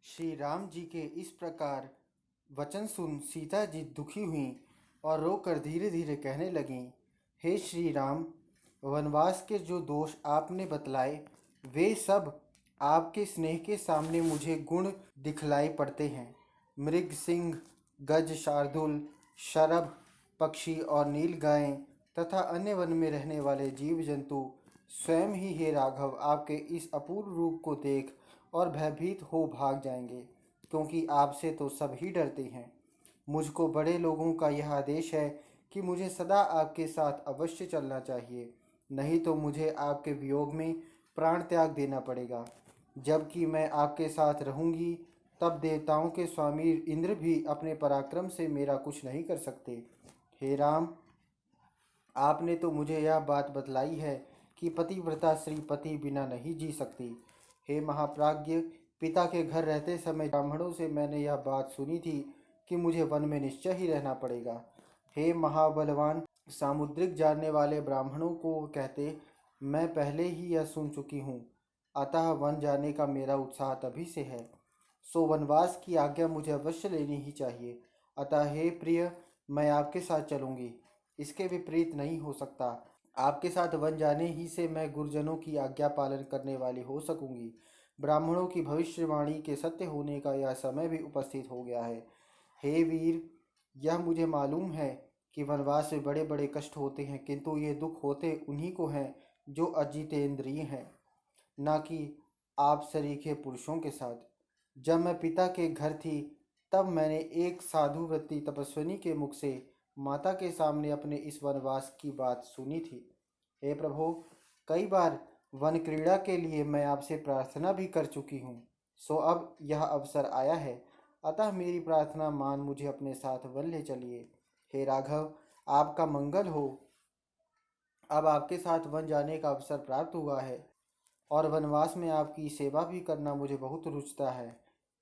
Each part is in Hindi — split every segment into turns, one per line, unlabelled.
श्री राम जी के इस प्रकार वचन सुन सीता जी दुखी हुईं और रोकर धीरे धीरे कहने लगीं, हे श्री राम, वनवास के जो दोष आपने बतलाए वे सब आपके स्नेह के सामने मुझे गुण दिखलाई पड़ते हैं। मृग, सिंह, गज, शार्दूल, शरभ, पक्षी और नील गायें तथा अन्य वन में रहने वाले जीव जंतु स्वयं ही हे राघव आपके इस अपूर्व रूप को देख और भयभीत हो भाग जाएंगे, क्योंकि आपसे तो सब ही डरते हैं। मुझको बड़े लोगों का यह आदेश है कि मुझे सदा आपके साथ अवश्य चलना चाहिए, नहीं तो मुझे आपके वियोग में प्राण त्याग देना पड़ेगा। जबकि मैं आपके साथ रहूंगी तब देवताओं के स्वामी इंद्र भी अपने पराक्रम से मेरा कुछ नहीं कर सकते। हे राम, आपने तो मुझे यह बात बतलाई है कि पतिव्रता स्त्री पति बिना नहीं जी सकती। हे महाप्राज्य, पिता के घर रहते समय ब्राह्मणों से मैंने यह बात सुनी थी कि मुझे वन में निश्चय ही रहना पड़ेगा। हे महाबलवान, सामुद्रिक जानने वाले ब्राह्मणों को कहते मैं पहले ही यह सुन चुकी हूँ, अतः वन जाने का मेरा उत्साह तभी से है। सो वनवास की आज्ञा मुझे अवश्य लेनी ही चाहिए। अतः हे प्रिय, मैं आपके साथ चलूंगी, इसके विपरीत नहीं हो सकता। आपके साथ वन जाने ही से मैं गुरुजनों की आज्ञा पालन करने वाली हो सकूंगी। ब्राह्मणों की भविष्यवाणी के सत्य होने का यह समय भी उपस्थित हो गया है। हे वीर, यह मुझे मालूम है कि वनवास में बड़े बड़े कष्ट होते हैं, किंतु ये दुख होते उन्हीं को हैं जो अजितेंद्रिय हैं, न कि आप सरीखे पुरुषों के साथ। जब मैं पिता के घर थी तब मैंने एक साधुव्रती तपस्विनी के मुख से माता के सामने अपने इस वनवास की बात सुनी थी। हे प्रभु, कई बार वन क्रीड़ा के लिए मैं आपसे प्रार्थना भी कर चुकी हूँ, सो अब यह अवसर आया है, अतः मेरी प्रार्थना मान मुझे अपने साथ वन ले चलिए। हे राघव, आपका मंगल हो। अब आपके साथ वन जाने का अवसर प्राप्त हुआ है और वनवास में आपकी सेवा भी करना मुझे बहुत रुचता है।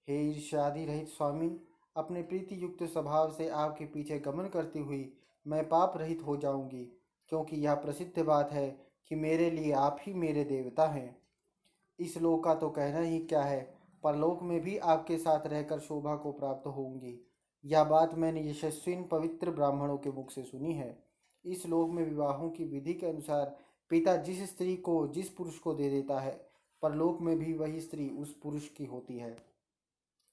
हे ईर्ष्यादि रहित स्वामिन, अपने प्रीति युक्त स्वभाव से आपके पीछे गमन करती हुई मैं पाप रहित हो जाऊंगी, क्योंकि यह प्रसिद्ध बात है कि मेरे लिए आप ही मेरे देवता हैं। इस लोक का तो कहना ही क्या है, परलोक में भी आपके साथ रहकर शोभा को प्राप्त होंगी। यह बात मैंने यशस्विन पवित्र ब्राह्मणों के मुख से सुनी है। इस लोक में विवाहों की विधि के अनुसार पिता जिस स्त्री को जिस पुरुष को दे देता है, परलोक में भी वही स्त्री उस पुरुष की होती है।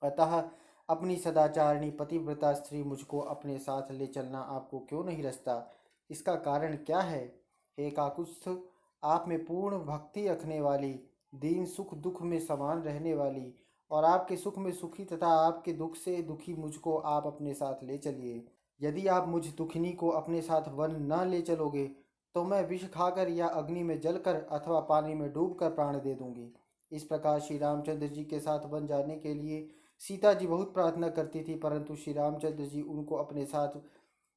अतः अपनी सदाचारिणी पतिव्रता स्त्री मुझको अपने साथ ले चलना आपको क्यों नहीं रचता? इसका कारण क्या है? हे काकुत्स्थ, आप में पूर्ण भक्ति रखने वाली, दीन सुख दुख में समान रहने वाली और आपके सुख में सुखी तथा आपके दुख से दुखी मुझको आप अपने साथ ले चलिए। यदि आप मुझ दुखिनी को अपने साथ वन न ले चलोगे तो मैं विष खाकर या अग्नि में जलकर अथवा पानी में डूबकर प्राण दे दूंगी। इस प्रकार श्री रामचंद्र जी के साथ वन जाने के लिए सीता जी बहुत प्रार्थना करती थी, परंतु श्री रामचंद्र जी उनको अपने साथ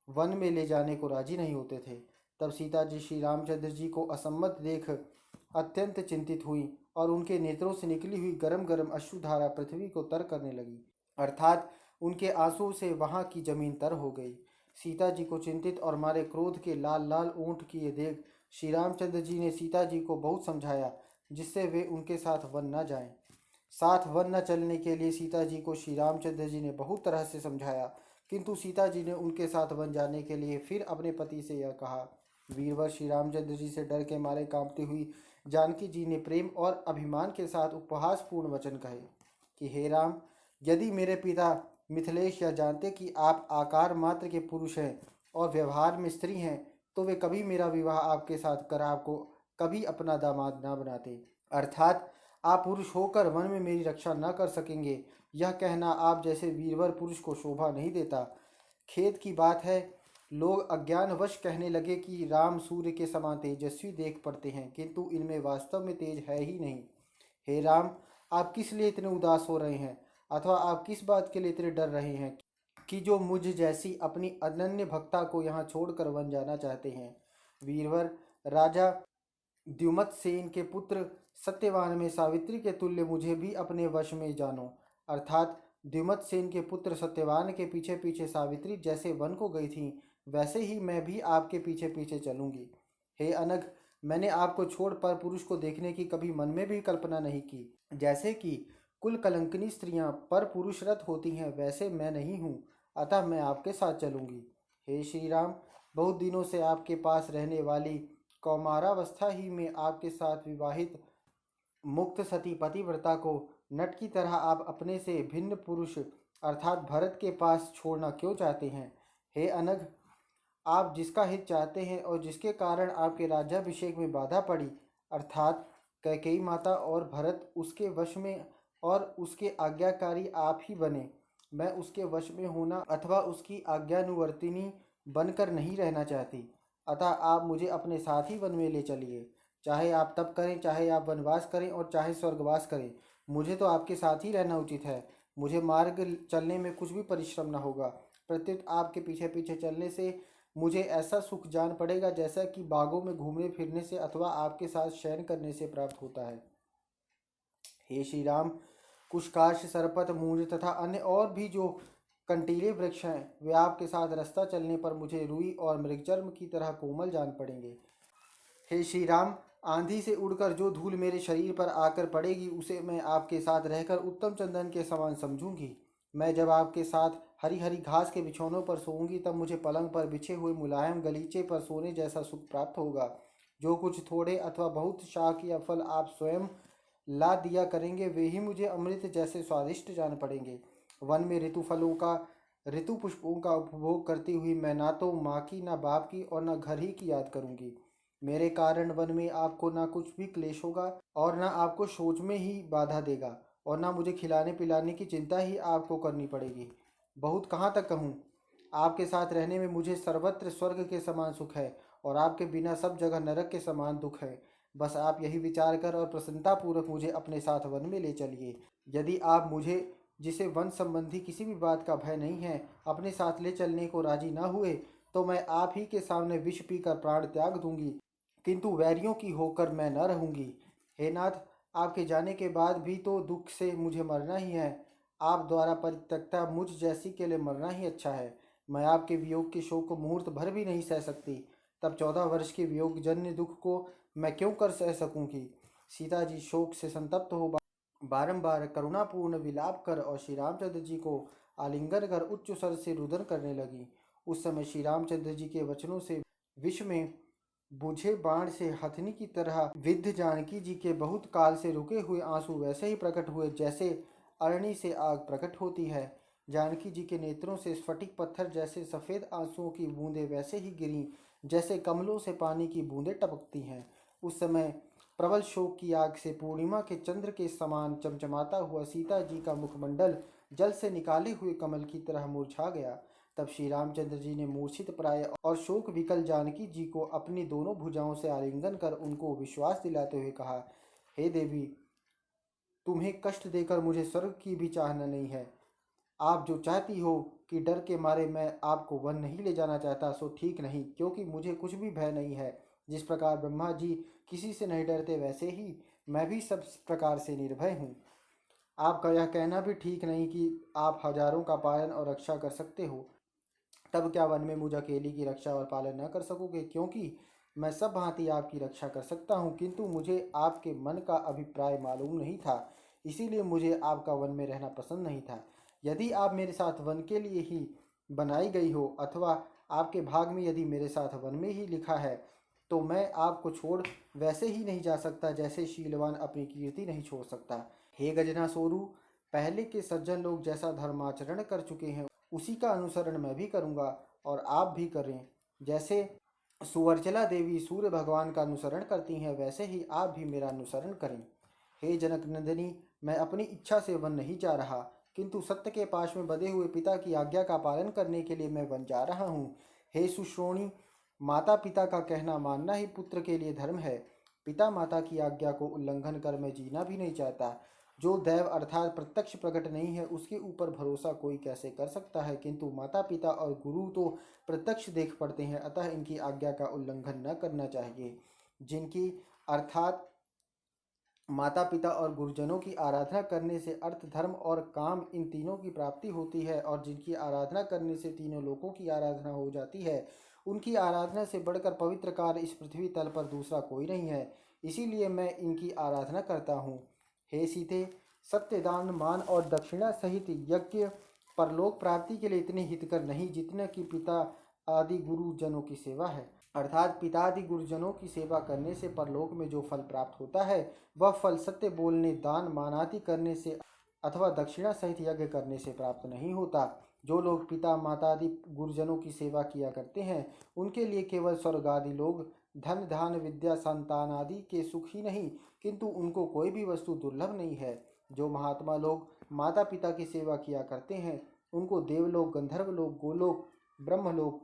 वन में ले जाने को राजी नहीं होते थे। तब सीता जी श्री रामचंद्र जी को असम्मत देख अत्यंत चिंतित हुई और उनके नेत्रों से निकली हुई गरम गरम अश्रुधारा पृथ्वी को तर करने लगी, अर्थात उनके आंसू से वहां की जमीन तर हो गई। सीता जी को चिंतित और मारे क्रोध के लाल लाल ऊँट किए देख श्री रामचंद्र जी ने सीता जी को बहुत समझाया, जिससे वे उनके साथ वन न जाएं। साथ वन न चलने के लिए सीता जी को श्री रामचंद्र जी ने बहुत तरह से समझाया, किंतु सीता जी ने उनके साथ वन जाने के लिए फिर अपने पति से यह कहा। वीरवर श्री रामचंद्र जी से डर के मारे कांपती हुई जानकी जी ने प्रेम और अभिमान के साथ उपहासपूर्ण वचन कहे कि हे राम, यदि मेरे पिता मिथिलेश यह जानते कि आप आकार मात्र के पुरुष हैं और व्यवहार में स्त्री हैं, तो वे कभी मेरा विवाह आपके साथ कर आपको कभी अपना दामाद न बनाते। अर्थात आप पुरुष होकर वन में मेरी रक्षा न कर सकेंगे, यह कहना आप जैसे वीरवर पुरुष को शोभा नहीं देता। खेद की बात है, लोग अज्ञानवश कहने लगे कि राम सूर्य के समान तेजस्वी देख पड़ते हैं, किंतु इनमें वास्तव में तेज है ही नहीं। हे राम, आप किस लिए इतने उदास हो रहे हैं, अथवा आप किस बात के लिए इतने डर रहे हैं कि जो मुझ जैसी अपनी अनन्य भक्ता को यहाँ छोड़कर वन जाना चाहते हैं? वीरवर, राजा द्युमत सेन के पुत्र सत्यवान में सावित्री के तुल्य मुझे भी अपने वश में जानो। अर्थात द्युमत सेन के पुत्र सत्यवान के पीछे पीछे सावित्री जैसे वन को गई थी, वैसे ही मैं भी आपके पीछे पीछे चलूंगी। हे अनघ, मैंने आपको छोड़ पर पुरुष को देखने की कभी मन में भी कल्पना नहीं की। जैसे कि कुल कलंकिनी स्त्रियां पर पुरुषरत होती हैं, वैसे मैं नहीं हूँ, अतः मैं आपके साथ चलूंगी। हे श्री राम, बहुत दिनों से आपके पास रहने वाली कौमारावस्था ही में आपके साथ विवाहित मुक्त सती पतिव्रता को नट की तरह आप अपने से भिन्न पुरुष अर्थात भरत के पास छोड़ना क्यों चाहते हैं? हे अनघ, आप जिसका हित चाहते हैं और जिसके कारण आपके राज्याभिषेक में बाधा पड़ी, अर्थात कैकेयी माता और भरत उसके वश में और उसके आज्ञाकारी आप ही बने। मैं उसके वश में होना अथवा उसकी आज्ञानुवर्तिनी बनकर नहीं रहना चाहती। अतः आप मुझे अपने साथ ही वन में ले चलिए। चाहे आप तप करें, चाहे आप वनवास करें और चाहे स्वर्गवास करें, मुझे तो आपके साथ ही रहना उचित है। मुझे मार्ग चलने में कुछ भी परिश्रम न होगा, प्रत्युत आपके पीछे पीछे चलने से मुझे ऐसा सुख जान पड़ेगा जैसा कि बागों में घूमने फिरने से अथवा आपके साथ शयन करने से प्राप्त होता है। हे श्री राम, कुशकाश, सरपत, मूंज तथा अन्य और भी जो कंटीले वृक्ष हैं, वे आपके साथ रास्ता चलने पर मुझे रुई और मृगचर्म की तरह कोमल जान पड़ेंगे। हे श्री राम, आंधी से उड़कर जो धूल मेरे शरीर पर आकर पड़ेगी, उसे मैं आपके साथ रहकर उत्तम चंदन के समान समझूंगी। मैं जब आपके साथ हरी हरी घास के बिछौनों पर सोऊंगी, तब मुझे पलंग पर बिछे हुए मुलायम गलीचे पर सोने जैसा सुख प्राप्त होगा। जो कुछ थोड़े अथवा बहुत शाक या फल आप स्वयं ला दिया करेंगे, वे ही मुझे अमृत जैसे स्वादिष्ट जान पड़ेंगे। वन में ऋतु फलों का, ऋतु पुष्पों का उपभोग करती हुई मैं ना तो माँ की, ना बाप की और ना घर ही की याद करूंगी। मेरे कारण वन में आपको ना कुछ भी क्लेश होगा और ना आपको शौच में ही बाधा देगा और ना मुझे खिलाने पिलाने की चिंता ही आपको करनी पड़ेगी। बहुत कहाँ तक कहूँ, आपके साथ रहने में मुझे सर्वत्र स्वर्ग के समान सुख है और आपके बिना सब जगह नरक के समान दुख है। बस आप यही विचार कर और प्रसन्नतापूर्वक मुझे अपने साथ वन में ले चलिए। यदि आप मुझे, जिसे वन संबंधी किसी भी बात का भय नहीं है, अपने साथ ले चलने को राजी ना हुए, तो मैं आप ही के सामने विष पीकर प्राण त्याग दूंगी, किंतु वैरियों की होकर मैं न रहूंगी। हे नाथ, आपके जाने के बाद भी तो दुख से मुझे मरना ही है। आप द्वारा परित्यक्ता मुझ जैसी के लिए मरना ही अच्छा है। मैं आपके वियोग के शोक को मुहूर्त भर भी नहीं सह सकती, तब 14 वर्ष के वियोग जन्य दुख को मैं क्यों कर सह सकूंगी? सीता जी शोक से संतप्त हो बारंबार करुणापूर्ण विलाप कर और श्री रामचंद्र जी को आलिंगन कर उच्च स्वर से रुदन करने लगी। उस समय श्री रामचंद्र जी के वचनों से विष में बुझे बाण से हथनी की तरह विद्ध जानकी जी के बहुत काल से रुके हुए आंसू वैसे ही प्रकट हुए जैसे अरणी से आग प्रकट होती है। जानकी जी के नेत्रों से स्फटिक पत्थर जैसे सफ़ेद आंसुओं की बूंदें वैसे ही गिरीं जैसे कमलों से पानी की बूंदें टपकती हैं। उस समय प्रबल शोक की आग से पूर्णिमा के चंद्र के समान चमचमाता हुआ सीता जी का मुखमंडल जल से निकाले हुए कमल की तरह मुरझा गया। तब श्री रामचंद्र जी ने मूर्छित प्राय और शोक विकल जानकी जी को अपनी दोनों भुजाओं से आलिंगन कर उनको विश्वास दिलाते हुए कहा, हे देवी, तुम्हें कष्ट देकर मुझे स्वर्ग की भी चाहना नहीं है। आप जो चाहती हो कि डर के मारे मैं आपको वन नहीं ले जाना चाहता, सो ठीक नहीं, क्योंकि मुझे कुछ भी भय नहीं है। जिस प्रकार ब्रह्मा जी किसी से नहीं डरते, वैसे ही मैं भी सब प्रकार से निर्भय हूँ। आपका यह कहना भी ठीक नहीं कि आप हजारों का पालन और रक्षा कर सकते हो, तब क्या वन में मुझ अकेली की रक्षा और पालन न कर सकोगे? क्योंकि मैं सब भांति आपकी रक्षा कर सकता हूँ, किंतु मुझे आपके मन का अभिप्राय मालूम नहीं था, इसीलिए मुझे आपका वन में रहना पसंद नहीं था। यदि आप मेरे साथ वन के लिए ही बनाई गई हो अथवा आपके भाग में यदि मेरे साथ वन में ही लिखा है, तो मैं आपको छोड़ वैसे ही नहीं जा सकता जैसे शीलवान अपनी कीर्ति नहीं छोड़ सकता। हे गजना सोरू, पहले के सज्जन लोग जैसा धर्माचरण कर चुके हैं, उसी का अनुसरण मैं भी करूँगा और आप भी करें। जैसे सुवर्चला देवी सूर्य भगवान का अनुसरण करती हैं, वैसे ही आप भी मेरा अनुसरण करें। हे जनक नंदिनी, मैं अपनी इच्छा से वन नहीं जा रहा, किंतु सत्य के पाश में बंधे हुए पिता की आज्ञा का पालन करने के लिए मैं वन जा रहा हूँ। हे सुश्रोणी, माता पिता का कहना मानना ही पुत्र के लिए धर्म है। पिता माता की आज्ञा को उल्लंघन कर मैं जीना भी नहीं चाहता। जो दैव अर्थात प्रत्यक्ष प्रकट नहीं है, उसके ऊपर भरोसा कोई कैसे कर सकता है? किंतु माता पिता और गुरु तो प्रत्यक्ष देख पड़ते हैं, अतः इनकी आज्ञा का उल्लंघन न करना चाहिए। जिनकी अर्थात माता पिता और गुरुजनों की आराधना करने से अर्थ, धर्म और काम, इन तीनों की प्राप्ति होती है और जिनकी आराधना करने से तीनों लोकों की आराधना हो जाती है, उनकी आराधना से बढ़कर पवित्र कार्य इस पृथ्वी तल पर दूसरा कोई नहीं है। इसीलिए मैं इनकी आराधना करता हूँ। हे सीते, सत्य, दान, मान और दक्षिणा सहित यज्ञ परलोक प्राप्ति के लिए इतने हितकर नहीं जितने कि पिता आदि गुरुजनों की सेवा है। अर्थात पिता आदि गुरुजनों की सेवा करने से परलोक में जो फल प्राप्त होता है वह फल सत्य बोलने, दान, मान आदि करने से अथवा दक्षिणा सहित यज्ञ करने से प्राप्त नहीं होता। जो लोग पिता माता आदि गुरुजनों की सेवा किया करते हैं उनके लिए केवल स्वर्ग आदि लोग, धन धान विद्या संतान आदि के सुख ही नहीं किंतु उनको कोई भी वस्तु दुर्लभ नहीं है। जो महात्मा लोग माता पिता की सेवा किया करते हैं उनको देवलोक, गंधर्व लोक, गोलोक, ब्रह्मलोक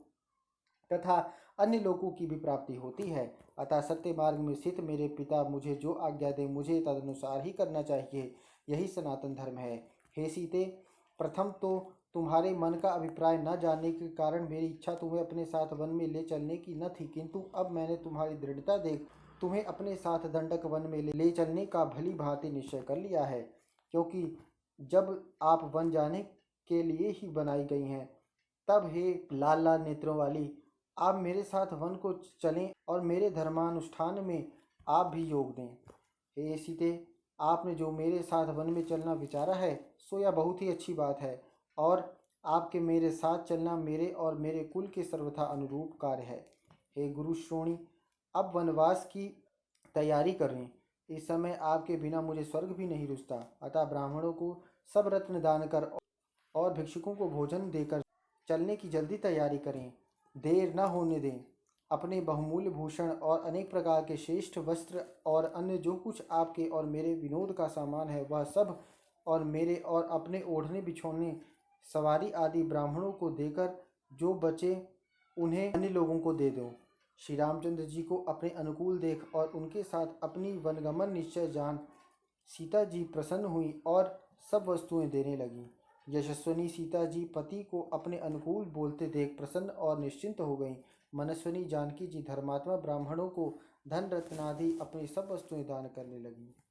तथा अन्य लोगों की भी प्राप्ति होती है। अतः सत्य मार्ग में स्थित मेरे पिता मुझे जो आज्ञा दे मुझे तदनुसार ही करना चाहिए, यही सनातन धर्म है। हे सीते, प्रथम तो तुम्हारे मन का अभिप्राय न जानने के कारण मेरी इच्छा तुम्हें अपने साथ वन में ले चलने की न थी, किंतु अब मैंने तुम्हारी दृढ़ता देख तुम्हें अपने साथ दंडक वन में ले चलने का भली भांति निश्चय कर लिया है। क्योंकि जब आप वन जाने के लिए ही बनाई गई हैं, तब हे लाल लाल नेत्रों वाली, आप मेरे साथ वन को चलें और मेरे धर्मानुष्ठान में आप भी योग दें। हे सीते, आपने जो मेरे साथ वन में चलना विचारा है सो यह बहुत ही अच्छी बात है और आपके मेरे साथ चलना मेरे और मेरे कुल के सर्वथा अनुरूप कार्य है। हे गुरु श्रोणी, अब वनवास की तैयारी करें। इस समय आपके बिना मुझे स्वर्ग भी नहीं रुचता। अतः ब्राह्मणों को सब रत्न दान कर और भिक्षुकों को भोजन देकर चलने की जल्दी तैयारी करें। देर न होने दें। अपने बहुमूल्य भूषण और अनेक प्रकार के श्रेष्ठ वस्त्र और अन्य जो कुछ आपके और मेरे विनोद का सामान है वह सब और मेरे और अपने ओढ़ने बिछोने सवारी आदि ब्राह्मणों को देकर जो बचे उन्हें अन्य लोगों को दे दो। श्री रामचंद्र जी को अपने अनुकूल देख और उनके साथ अपनी वनगमन निश्चय जान सीता जी प्रसन्न हुई और सब वस्तुएं देने लगीं। यशस्विनी सीता जी पति को अपने अनुकूल बोलते देख प्रसन्न और निश्चिंत हो गईं। मनस्विनी जानकी जी धर्मात्मा ब्राह्मणों को धन रत्नादि अपनी सब वस्तुएं दान करने लगीं।